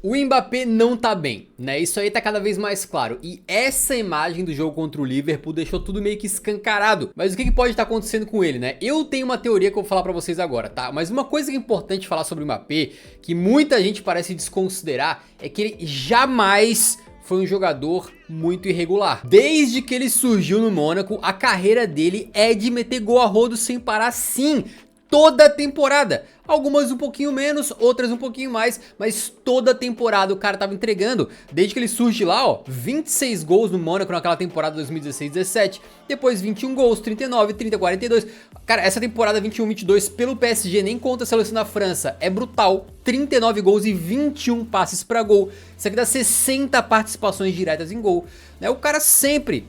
O Mbappé não tá bem, né? Isso aí tá cada vez mais claro. E essa imagem do jogo contra o Liverpool deixou tudo meio que escancarado. Mas o que pode estar acontecendo com ele, né? Eu tenho uma teoria que eu vou falar pra vocês agora, tá? Mas uma coisa que é importante falar sobre o Mbappé, que muita gente parece desconsiderar, é que ele jamais foi um jogador muito irregular. Desde que ele surgiu no Mônaco, a carreira dele é de meter gol a rodo sem parar, sim, toda temporada. Algumas um pouquinho menos, outras um pouquinho mais, mas toda temporada o cara tava entregando. Desde que ele surge lá, ó, 26 gols no Mônaco naquela temporada 2016-17, depois 21 gols, 39, 30, 42. Cara, essa temporada 21-22 pelo PSG, nem conta a seleção da França, é brutal. 39 gols e 21 passes pra gol. Isso aqui dá 60 participações diretas em gol, né? O cara sempre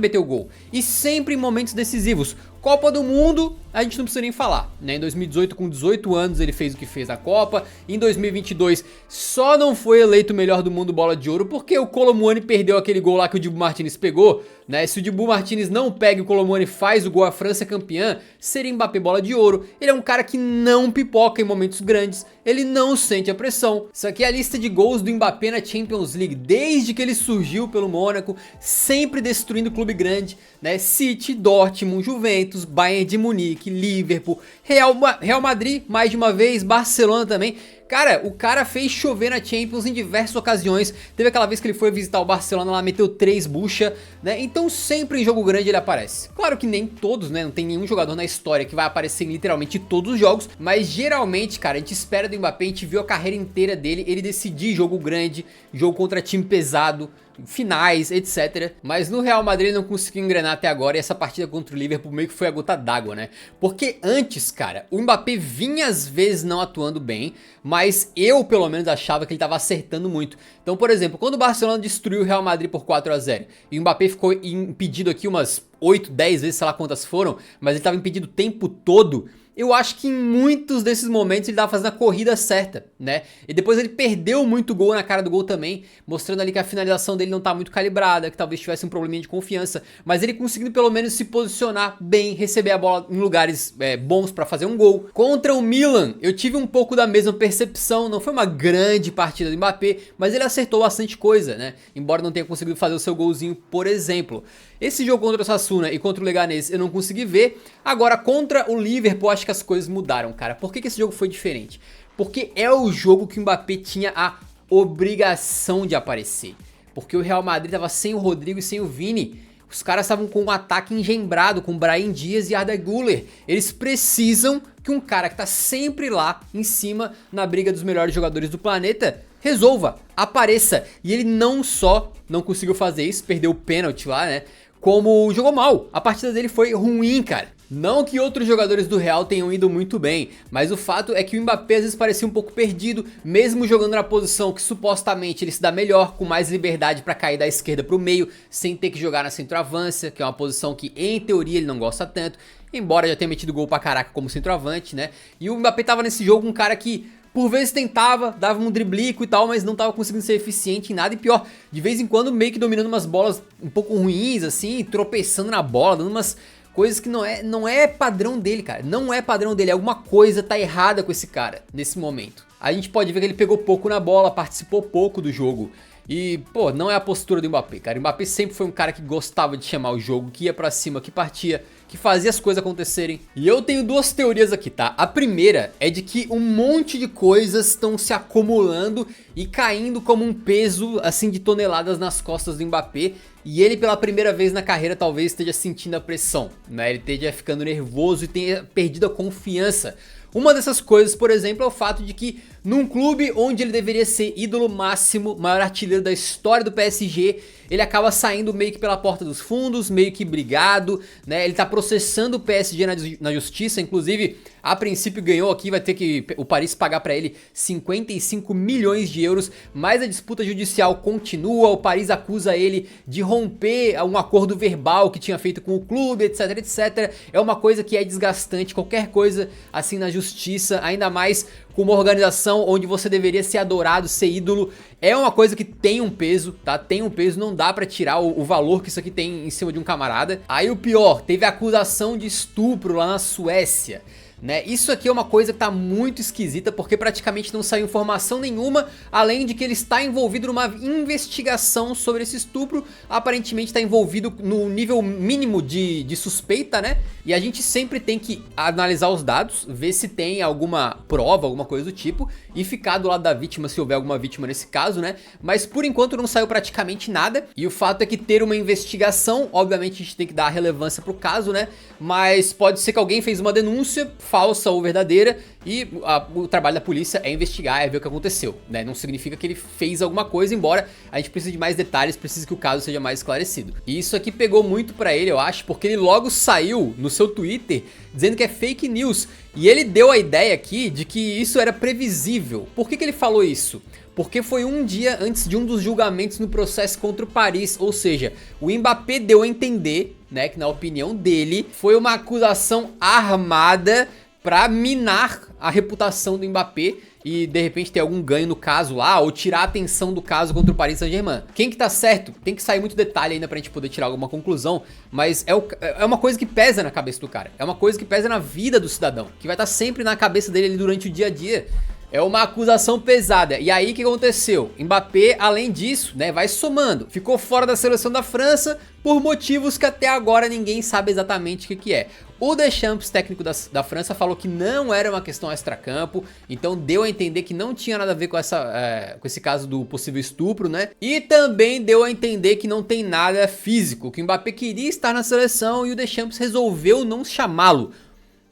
meteu gol. E sempre em momentos decisivos. Copa do Mundo, a gente não precisa nem falar, né? Em 2018, com 18 anos, ele fez o que fez na Copa. Em 2022, só não foi eleito o melhor do mundo bola de ouro porque o Kolo Muani perdeu aquele gol lá que o Dibu Martínez pegou, né? Se o Dibu Martínez não pega e o Kolo Muani faz o gol, a França é campeã, seria Mbappé bola de ouro. Ele é um cara que não pipoca em momentos grandes, ele não sente a pressão. Isso aqui é a lista de gols do Mbappé na Champions League, desde que ele surgiu pelo Mônaco, sempre destruindo clube grande, né? City, Dortmund, Juventus, Bayern de Munique, Liverpool, Real Madrid, mais de uma vez, Barcelona também. Cara, o cara fez chover na Champions em diversas ocasiões. Teve aquela vez que ele foi visitar o Barcelona lá, meteu 3 bucha, né? Então sempre em jogo grande ele aparece. Claro que nem todos, né? Não tem nenhum jogador na história que vai aparecer em literalmente todos os jogos. Mas geralmente, cara, a gente espera do Mbappé, a gente viu a carreira inteira dele, ele decidir jogo grande, jogo contra time pesado, finais, etc. Mas no Real Madrid ele não conseguiu engrenar até agora. E essa partida contra o Liverpool meio que foi a gota d'água, né? Porque antes, cara, o Mbappé vinha às vezes não atuando bem, mas eu pelo menos achava que ele tava acertando muito. Então, por exemplo, quando o Barcelona destruiu o Real Madrid por 4-0 e o Mbappé ficou impedido aqui umas 8, 10 vezes, sei lá quantas foram, mas ele tava impedido o tempo todo. Eu acho que em muitos desses momentos ele tava fazendo a corrida certa, né? E depois ele perdeu muito gol na cara do gol também, mostrando ali que a finalização dele não tá muito calibrada, que talvez tivesse um probleminha de confiança. Mas ele conseguindo pelo menos se posicionar bem, receber a bola em lugares bons pra fazer um gol. Contra o Milan, eu tive um pouco da mesma percepção, não foi uma grande partida do Mbappé, mas ele acertou bastante coisa, né? Embora não tenha conseguido fazer o seu golzinho, por exemplo. Esse jogo contra o Sassuolo e contra o Leganés eu não consegui ver. Agora contra o Liverpool acho que as coisas mudaram, cara. Por que esse jogo foi diferente? Porque é o jogo que o Mbappé tinha a obrigação de aparecer. Porque o Real Madrid tava sem o Rodrigo e sem o Vini. Os caras estavam com um ataque engembrado, com Brahim Dias e Arda Güler. Eles precisam que um cara que tá sempre lá em cima na briga dos melhores jogadores do planeta resolva, apareça. E ele não só não conseguiu fazer isso, perdeu o pênalti lá, né? Como jogou mal, a partida dele foi ruim, cara. Não que outros jogadores do Real tenham ido muito bem, mas o fato é que o Mbappé às vezes parecia um pouco perdido, mesmo jogando na posição que supostamente ele se dá melhor, com mais liberdade pra cair da esquerda pro meio, sem ter que jogar na centroavância, que é uma posição que em teoria ele não gosta tanto, embora já tenha metido gol pra caraca como centroavante, né? E o Mbappé tava nesse jogo um cara que por vezes tentava, dava um driblico e tal, mas não tava conseguindo ser eficiente em nada. E pior, de vez em quando meio que dominando umas bolas um pouco ruins, assim, tropeçando na bola, dando umas coisas que não é padrão dele, cara. Não é padrão dele, alguma coisa tá errada com esse cara nesse momento. A gente pode ver que ele pegou pouco na bola, participou pouco do jogo. E, pô, não é a postura do Mbappé, cara. O Mbappé sempre foi um cara que gostava de chamar o jogo, que ia pra cima, que partia, que fazia as coisas acontecerem. E eu tenho duas teorias aqui, tá? A primeira é de que um monte de coisas estão se acumulando e caindo como um peso, assim, de toneladas nas costas do Mbappé. E ele pela primeira vez na carreira talvez esteja sentindo a pressão, né? Ele esteja ficando nervoso e tenha perdido a confiança. Uma dessas coisas, por exemplo, é o fato de que num clube onde ele deveria ser ídolo máximo, maior artilheiro da história do PSG, ele acaba saindo meio que pela porta dos fundos, meio que brigado, né? Ele tá processando o PSG na justiça, inclusive a princípio ganhou aqui, vai ter que o Paris pagar pra ele 55 milhões de euros, mas a disputa judicial continua, o Paris acusa ele de romper um acordo verbal que tinha feito com o clube, etc, etc. É uma coisa que é desgastante, qualquer coisa assim na justiça, ainda mais com uma organização onde você deveria ser adorado, ser ídolo, é uma coisa que tem um peso, tá? Tem um peso, não dá pra tirar o valor que isso aqui tem em cima de um camarada. Aí o pior, teve acusação de estupro lá na Suécia. né? Isso aqui é uma coisa que tá muito esquisita, porque praticamente não saiu informação nenhuma, além de que ele está envolvido numa investigação sobre esse estupro, aparentemente está envolvido no nível mínimo de suspeita, né? E a gente sempre tem que analisar os dados, ver se tem alguma prova, alguma coisa do tipo, e ficar do lado da vítima se houver alguma vítima nesse caso, né? Mas por enquanto não saiu praticamente nada, e o fato é que ter uma investigação, obviamente a gente tem que dar relevância pro caso, né? Mas pode ser que alguém fez uma denúncia, falsa ou verdadeira, e o trabalho da polícia é investigar, é ver o que aconteceu, né? Não significa que ele fez alguma coisa, embora a gente precise de mais detalhes, precise que o caso seja mais esclarecido. E isso aqui pegou muito pra ele, eu acho, porque ele logo saiu no seu Twitter dizendo que é fake news. E ele deu a ideia aqui de que isso era previsível. Por que ele falou isso? Porque foi um dia antes de um dos julgamentos no processo contra o Paris, ou seja, o Mbappé deu a entender, né, que na opinião dele foi uma acusação armada pra minar a reputação do Mbappé e de repente ter algum ganho no caso lá, ou tirar a atenção do caso contra o Paris Saint-Germain. Quem que tá certo? Tem que sair muito detalhe ainda pra gente poder tirar alguma conclusão, mas é uma coisa que pesa na cabeça do cara, é uma coisa que pesa na vida do cidadão, que vai estar sempre na cabeça dele ali durante o dia a dia. É uma acusação pesada. E aí o que aconteceu? Mbappé, além disso, né, vai somando. Ficou fora da seleção da França por motivos que até agora ninguém sabe exatamente o que é. O Deschamps, técnico da França, falou que não era uma questão extracampo, então deu a entender que não tinha nada a ver com esse caso do possível estupro, né? E também deu a entender que não tem nada físico, que o Mbappé queria estar na seleção e o Deschamps resolveu não chamá-lo.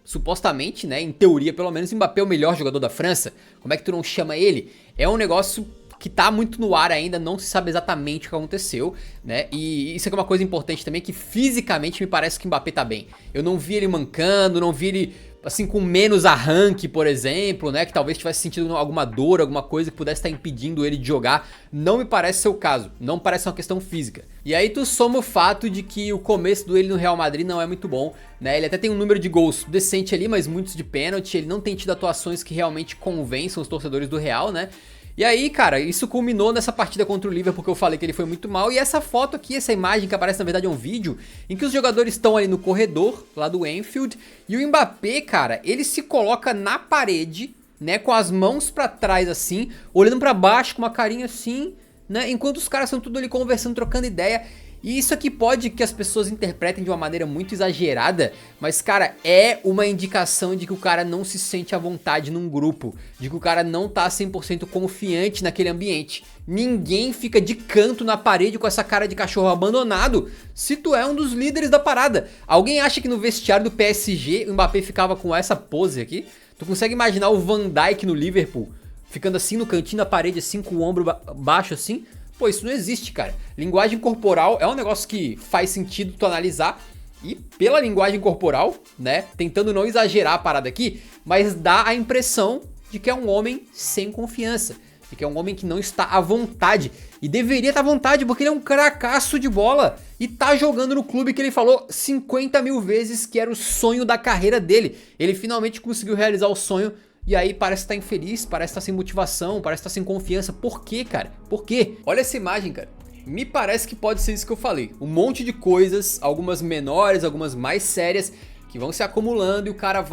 Supostamente, né, em teoria pelo menos, Mbappé é o melhor jogador da França. Como é que tu não chama ele? É um negócio que tá muito no ar ainda, não se sabe exatamente o que aconteceu, né? E isso aqui é uma coisa importante também, que fisicamente me parece que o Mbappé tá bem. Eu não vi ele mancando, não vi ele assim com menos arranque, por exemplo, né, que talvez tivesse sentido alguma dor, alguma coisa que pudesse estar impedindo ele de jogar. Não me parece ser o caso, não parece uma questão física. E aí tu soma o fato de que o começo dele no Real Madrid não é muito bom, né? Ele até tem um número de gols decente ali, mas muitos de pênalti. Ele não tem tido atuações que realmente convençam os torcedores do Real, né? E aí, cara, isso culminou nessa partida contra o Liverpool, porque eu falei que ele foi muito mal. E essa foto aqui, essa imagem que aparece na verdade é um vídeo em que os jogadores estão ali no corredor, lá do Anfield. E o Mbappé, cara, ele se coloca na parede, né, com as mãos pra trás assim, olhando pra baixo com uma carinha assim, né, enquanto os caras estão tudo ali conversando, trocando ideia. E isso aqui pode que as pessoas interpretem de uma maneira muito exagerada, mas cara, é uma indicação de que o cara não se sente à vontade num grupo, de que o cara não tá 100% confiante naquele ambiente. Ninguém fica de canto na parede com essa cara de cachorro abandonado se tu é um dos líderes da parada. Alguém acha que no vestiário do PSG o Mbappé ficava com essa pose aqui? Tu consegue imaginar o Van Dijk no Liverpool ficando assim no cantinho da parede, assim, com o ombro baixo assim? Pô, isso não existe, cara. Linguagem corporal é um negócio que faz sentido tu analisar. E pela linguagem corporal, né, tentando não exagerar a parada aqui, mas dá a impressão de que é um homem sem confiança. De que é um homem que não está à vontade. E deveria estar à vontade, porque ele é um cracaço de bola. E tá jogando no clube que ele falou 50 mil vezes que era o sonho da carreira dele. Ele finalmente conseguiu realizar o sonho. E aí parece estar infeliz, parece estar sem motivação, parece estar sem confiança. Por quê, cara? Por quê? Olha essa imagem, cara. Me parece que pode ser isso que eu falei. Um monte de coisas, algumas menores, algumas mais sérias, que vão se acumulando e o cara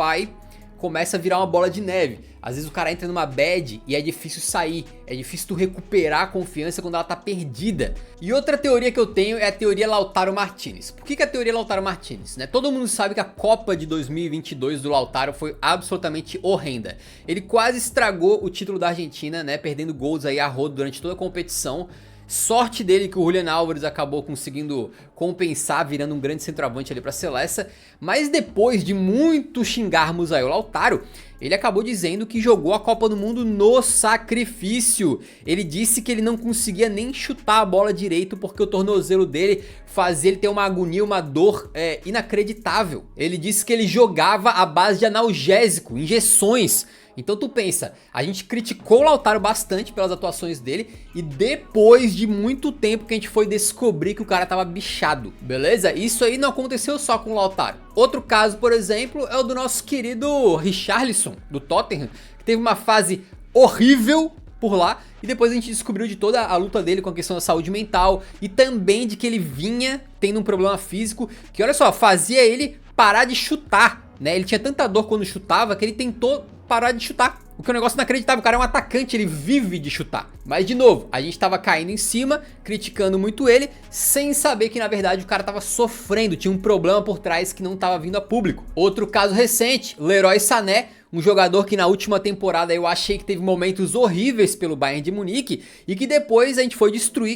começa a virar uma bola de neve. Às vezes o cara entra numa bad e é difícil sair, é difícil tu recuperar a confiança quando ela tá perdida. E outra teoria que eu tenho é a teoria Lautaro Martinez. Por que a teoria Lautaro Martinez, né? Todo mundo sabe que a Copa de 2022 do Lautaro foi absolutamente horrenda. Ele quase estragou o título da Argentina, né? Perdendo gols aí a rodo durante toda a competição. Sorte dele que o Julián Álvares acabou conseguindo compensar, virando um grande centroavante ali pra Celeste. Mas depois de muito xingarmos aí o Lautaro, ele acabou dizendo que jogou a Copa do Mundo no sacrifício. Ele disse que ele não conseguia nem chutar a bola direito porque o tornozelo dele fazia ele ter uma agonia, uma dor inacreditável. Ele disse que ele jogava à base de analgésico, injeções. Então tu pensa, a gente criticou o Lautaro bastante pelas atuações dele e depois de muito tempo que a gente foi descobrir que o cara tava bichado, beleza? Isso aí não aconteceu só com o Lautaro. Outro caso, por exemplo, é o do nosso querido Richarlison, do Tottenham, que teve uma fase horrível por lá e depois a gente descobriu de toda a luta dele com a questão da saúde mental e também de que ele vinha tendo um problema físico que, olha só, fazia ele parar de chutar, né? Ele tinha tanta dor quando chutava que ele tentou parar de chutar. O que é um negócio inacreditável, o cara é um atacante, ele vive de chutar. Mas de novo, a gente tava caindo em cima, criticando muito ele, sem saber que na verdade o cara tava sofrendo, tinha um problema por trás que não tava vindo a público. Outro caso recente, Leroy Sané, um jogador que na última temporada eu achei que teve momentos horríveis pelo Bayern de Munique e que depois a gente foi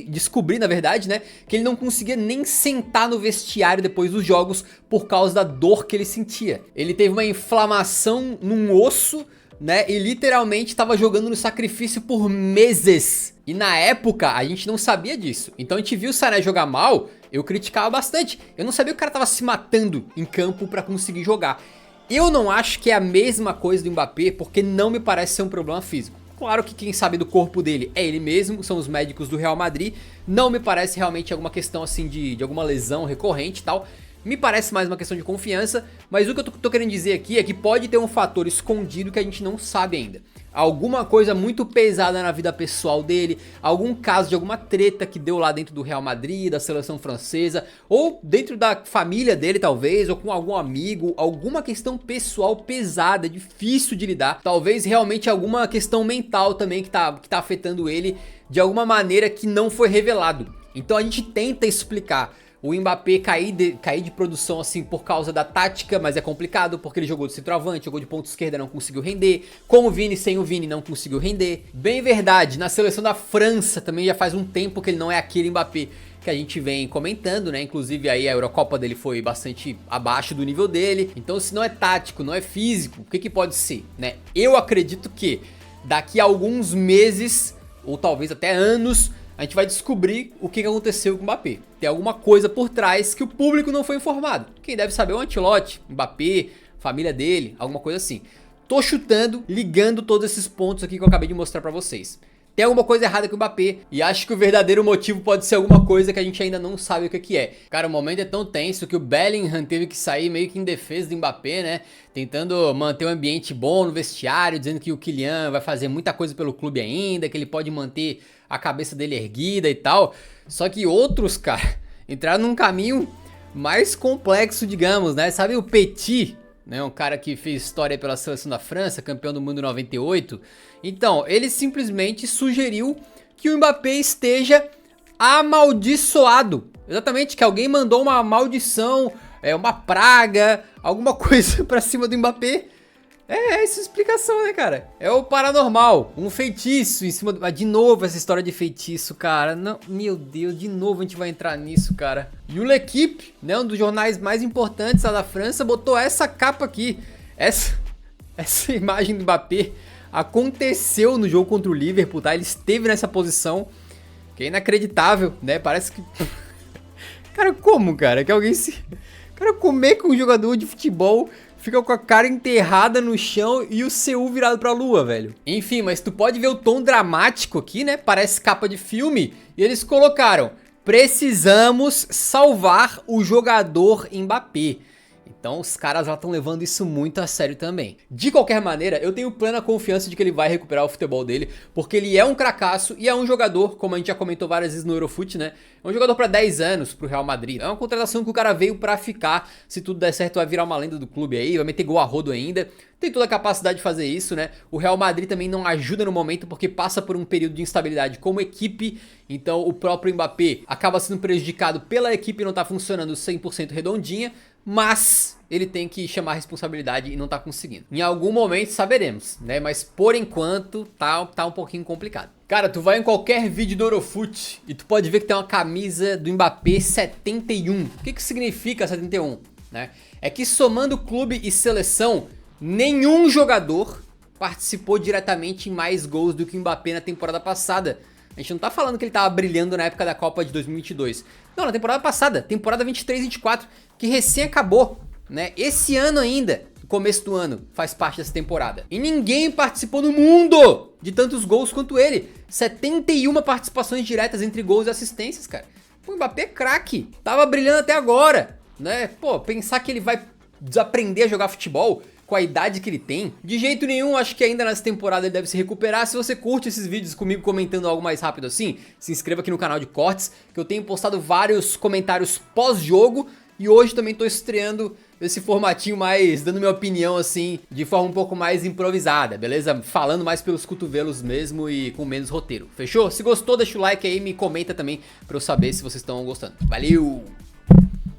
descobrir na verdade, né, que ele não conseguia nem sentar no vestiário depois dos jogos por causa da dor que ele sentia. Ele teve uma inflamação num osso, né, e literalmente estava jogando no sacrifício por meses. E na época a gente não sabia disso. Então a gente viu o Sané jogar mal, eu criticava bastante. Eu não sabia que o cara tava se matando em campo pra conseguir jogar. Eu não acho que é a mesma coisa do Mbappé, porque não me parece ser um problema físico. Claro que quem sabe do corpo dele é ele mesmo, são os médicos do Real Madrid. Não me parece realmente alguma questão assim de alguma lesão recorrente e tal. Me parece mais uma questão de confiança, mas o que eu tô querendo dizer aqui é que pode ter um fator escondido que a gente não sabe ainda. Alguma coisa muito pesada na vida pessoal dele, algum caso de alguma treta que deu lá dentro do Real Madrid, da seleção francesa, ou dentro da família dele talvez, ou com algum amigo, alguma questão pessoal pesada, difícil de lidar. Talvez realmente alguma questão mental também que tá afetando ele de alguma maneira que não foi revelado. Então a gente tenta explicar o Mbappé cair de produção assim por causa da tática, mas é complicado porque ele jogou de centroavante, jogou de ponta esquerda, não conseguiu render. Com o Vini, sem o Vini, não conseguiu render. Bem verdade, na seleção da França também já faz um tempo que ele não é aquele Mbappé que a gente vem comentando, né? Inclusive aí a Eurocopa dele foi bastante abaixo do nível dele. Então se não é tático, não é físico, o que pode ser, né? Eu acredito que daqui a alguns meses, ou talvez até anos, a gente vai descobrir o que aconteceu com o Mbappé. Tem alguma coisa por trás que o público não foi informado. Quem deve saber é o Ancelotti, Mbappé, família dele, alguma coisa assim. Tô chutando, ligando todos esses pontos aqui que eu acabei de mostrar pra vocês. Tem alguma coisa errada com o Mbappé e acho que o verdadeiro motivo pode ser alguma coisa que a gente ainda não sabe o que é. Cara, o momento é tão tenso que o Bellingham teve que sair meio que em defesa do Mbappé, né? Tentando manter um ambiente bom no vestiário, dizendo que o Kylian vai fazer muita coisa pelo clube ainda, que ele pode manter a cabeça dele erguida e tal. Só que outros, cara, entraram num caminho mais complexo, digamos, né? Sabe o Petit, né? Um cara que fez história pela seleção da França, campeão do mundo em 98. Então, ele simplesmente sugeriu que o Mbappé esteja amaldiçoado. Exatamente, que alguém mandou uma maldição, uma praga, alguma coisa pra cima do Mbappé. É essa a explicação, né, cara? É o paranormal, um feitiço em cima do... Ah, de novo essa história de feitiço, cara. Não, meu Deus, de novo a gente vai entrar nisso, cara. E o L'Équipe, né, um dos jornais mais importantes lá da França, botou essa capa aqui. Essa imagem do Mbappé aconteceu no jogo contra o Liverpool, tá? Ele esteve nessa posição, que é inacreditável, né? Parece que... Cara, como, cara? Que alguém se... Cara, como é que um jogador de futebol fica com a cara enterrada no chão e o CU virado pra lua, velho? Enfim, mas tu pode ver o tom dramático aqui, né? Parece capa de filme. E eles colocaram: precisamos salvar o jogador Mbappé. Então os caras lá estão levando isso muito a sério também. De qualquer maneira, eu tenho plena confiança de que ele vai recuperar o futebol dele, porque ele é um cracaço e é um jogador, como a gente já comentou várias vezes no Eurofoot, né? É um jogador para 10 anos pro Real Madrid. É uma contratação que o cara veio pra ficar. Se tudo der certo, vai virar uma lenda do clube aí, vai meter gol a rodo ainda. Tem toda a capacidade de fazer isso, né? O Real Madrid também não ajuda no momento porque passa por um período de instabilidade como equipe. Então o próprio Mbappé acaba sendo prejudicado pela equipe não tá funcionando 100% redondinha. Mas ele tem que chamar a responsabilidade e não tá conseguindo. Em algum momento saberemos, né? Mas por enquanto tá um pouquinho complicado. Cara, tu vai em qualquer vídeo do Eurofoot e tu pode ver que tem uma camisa do Mbappé 71. O que significa 71? Né? É que somando clube e seleção, nenhum jogador participou diretamente em mais gols do que o Mbappé na temporada passada. A gente não tá falando que ele tava brilhando na época da Copa de 2022. Não, na temporada passada, temporada 23-24, que recém acabou, né? Esse ano ainda, no começo do ano, faz parte dessa temporada. E ninguém participou no mundo de tantos gols quanto ele. 71 participações diretas entre gols e assistências, cara. O Mbappé é craque, tava brilhando até agora, né? Pô, pensar que ele vai desaprender a jogar futebol com a idade que ele tem, de jeito nenhum. Acho que ainda nessa temporada ele deve se recuperar. Se você curte esses vídeos comigo comentando algo mais rápido assim, se inscreva aqui no canal de cortes, que eu tenho postado vários comentários pós-jogo. E hoje também tô estreando esse formatinho mais, dando minha opinião assim, de forma um pouco mais improvisada, beleza? Falando mais pelos cotovelos mesmo e com menos roteiro, fechou? Se gostou, deixa o like aí e me comenta também pra eu saber se vocês estão gostando. Valeu!